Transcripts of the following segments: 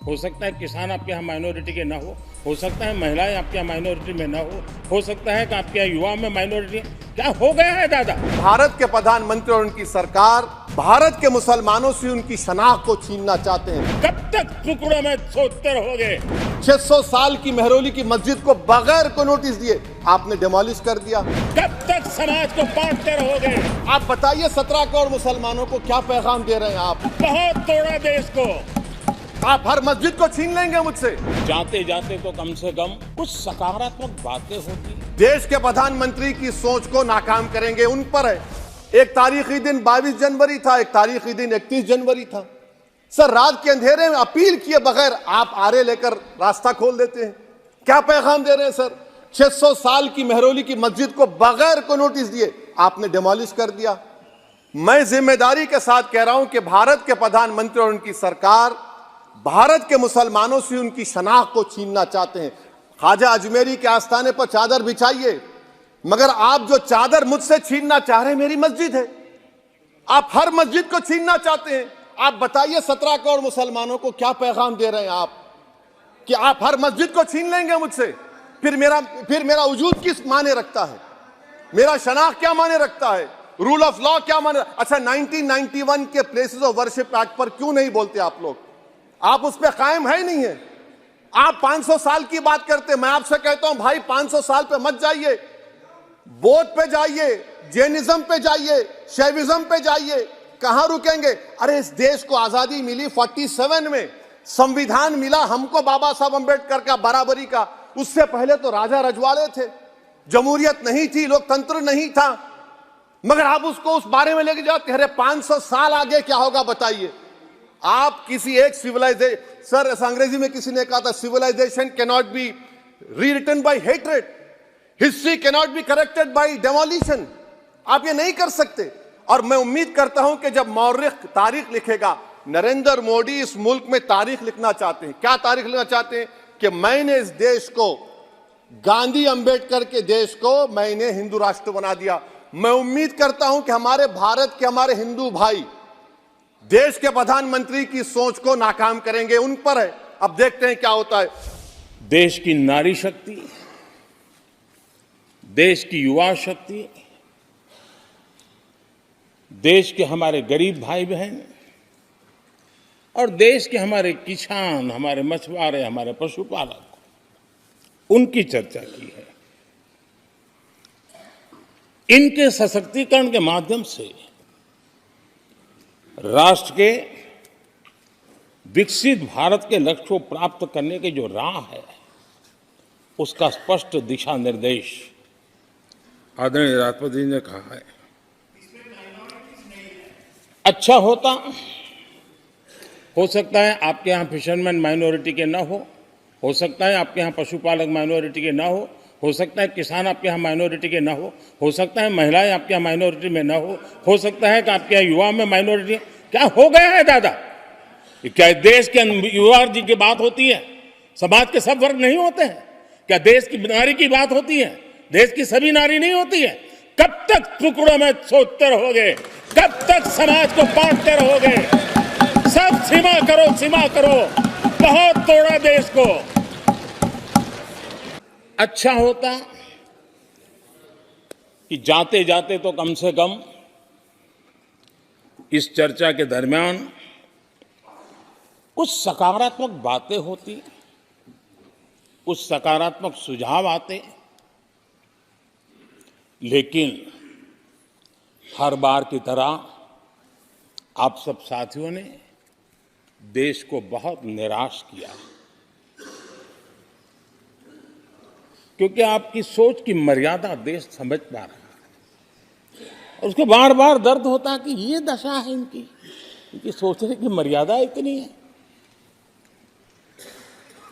हो सकता है किसान आपके यहाँ माइनॉरिटी के ना हो सकता है महिलाएं आपके यहाँ माइनॉरिटी में ना हो सकता है कि आपके यहाँ युवा में माइनॉरिटी। क्या हो गया है दादा? भारत के प्रधानमंत्री और उनकी सरकार भारत के मुसलमानों से उनकी शनाख्त को छीनना चाहते हैं। कब तक टुकड़ों में सोचते रहोगे? 600 साल की मेहरौली की मस्जिद को बगैर को नोटिस दिए आपने डिमोलिश कर दिया। कब तक समाज को बांटते रहोगे? आप बताइए 17 करोड़ मुसलमानों को क्या पैगाम दे रहे हैं आप? बहुत तोड़ा देश को। आप हर मस्जिद को छीन लेंगे मुझसे। जाते जाते तो कम से कम कुछ सकारात्मक बातें होती। देश के प्रधानमंत्री की सोच को नाकाम करेंगे उन पर है। एक तारीखी दिन 22 जनवरी था, एक तारीखी दिन 31 जनवरी था। सर रात के अंधेरे में अपील किए बगैर आप आरे लेकर रास्ता खोल देते हैं। क्या पैगाम दे रहे हैं सर? 600 साल की मेहरौली की मस्जिद को बगैर को नोटिस दिए आपने डिमोलिश कर दिया। मैं जिम्मेदारी के साथ कह रहा हूं कि भारत के प्रधानमंत्री और उनकी सरकार भारत के मुसलमानों से उनकी शनाख्त को छीनना चाहते हैं। ख्वाजा अजमेरी के आस्थाने पर चादर बिछाइए, मगर आप जो चादर मुझसे छीनना चाह रहे हैं मेरी मस्जिद है। आप हर मस्जिद को छीनना चाहते हैं। आप बताइए 17 करोड़ मुसलमानों को क्या पैगाम दे रहे हैं आप कि आप हर मस्जिद को छीन लेंगे मुझसे? फिर मेरा वजूद किस माने रखता है? मेरा शनाख्त क्या माने रखता है? रूल ऑफ लॉ क्या माने? अच्छा 1991 के प्लेसेस ऑफ वर्शिप एक्ट पर क्यों नहीं बोलते आप लोग? आप उस पर कायम है नहीं है। आप 500 साल की बात करते। मैं आपसे कहता हूं भाई 500 साल पे मत जाइए, बौद्ध पे जाइए, जैनिज्म पे जाइए, शैविज्म पे जाइए। कहां रुकेंगे? अरे इस देश को आजादी मिली 47 में, संविधान मिला हमको बाबा साहब अंबेडकर का बराबरी का। उससे पहले तो राजा रजवाड़े थे, जमहूरियत नहीं थी, लोकतंत्र नहीं था, मगर आप उसको उस बारे में लेके जाते। अरे 500 साल आगे क्या होगा बताइए? आप किसी एक सिविलाइजेशन, सर अंग्रेजी में किसी ने कहा था civilization can not be rewritten by hatred, history can not be corrected by demolition. आप ये नहीं कर सकते। और मैं उम्मीद करता हूं कि जब मौर्रिख तारीख लिखेगा, नरेंद्र मोदी इस मुल्क में तारीख लिखना चाहते हैं। क्या तारीख लिखना चाहते हैं? कि मैंने इस देश को, गांधी अंबेडकर के देश को मैंने हिंदू राष्ट्र बना दिया। मैं उम्मीद करता हूं कि हमारे भारत के हमारे हिंदू भाई देश के प्रधानमंत्री की सोच को नाकाम करेंगे उन पर है। अब देखते हैं क्या होता है। देश की नारी शक्ति, देश की युवा शक्ति, देश के हमारे गरीब भाई बहन और देश के हमारे किसान, हमारे मछुआरे, हमारे पशुपालक, उनकी चर्चा की है। इनके सशक्तिकरण के माध्यम से राष्ट्र के विकसित भारत के लक्ष्य को प्राप्त करने की जो राह है, उसका स्पष्ट दिशा निर्देश आदरणीय राष्ट्रपति जी ने कहा है। अच्छा होता, हो सकता है आपके यहाँ फिशरमैन माइनॉरिटी के ना हो सकता है आपके यहाँ पशुपालक माइनॉरिटी के ना हो सकता है किसान आपके यहाँ माइनॉरिटी के ना हो सकता है महिलाएं आपके यहाँ माइनॉरिटी में ना हो सकता है कि आपके यहाँ युवा में माइनॉरिटी। क्या हो गया है दादा? क्या देश के युवा जी की बात होती है? समाज के सब वर्ग नहीं होते हैं क्या? देश की नारी की बात होती है? देश की सभी नारी नहीं होती है? कब तक टुकड़ों में सोचते रहोगे? कब तक समाज को बांटते रहोगे? सब सीमा करो, सीमा करो। बहुत तोड़ा देश को। अच्छा होता कि जाते जाते तो कम से कम इस चर्चा के दरमियान कुछ सकारात्मक बातें होती, कुछ सकारात्मक सुझाव आते। लेकिन हर बार की तरह आप सब साथियों ने देश को बहुत निराश किया, क्योंकि आपकी सोच की मर्यादा देश समझ पा रहा है। और उसको बार बार दर्द होता है कि ये दशा है इनकी सोचने की मर्यादा इतनी है।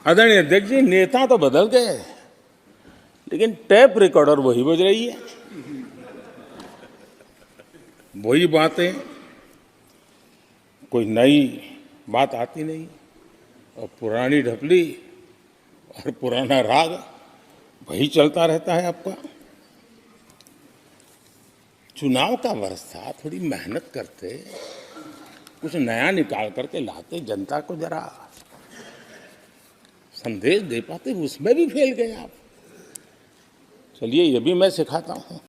आदरणीय अध्यक्ष जी, नेता तो बदल गए, लेकिन टेप रिकॉर्डर वही बज रही है, वही बातें, कोई नई बात आती नहीं, और पुरानी ढपली और पुराना राग वही चलता रहता है आपका। चुनाव का वर्ष था, थोड़ी मेहनत करते, कुछ नया निकाल करके लाते, जनता को जरा संदेश दे पाते, उसमें भी फेल गए आप। चलिए ये भी मैं सिखाता हूँ।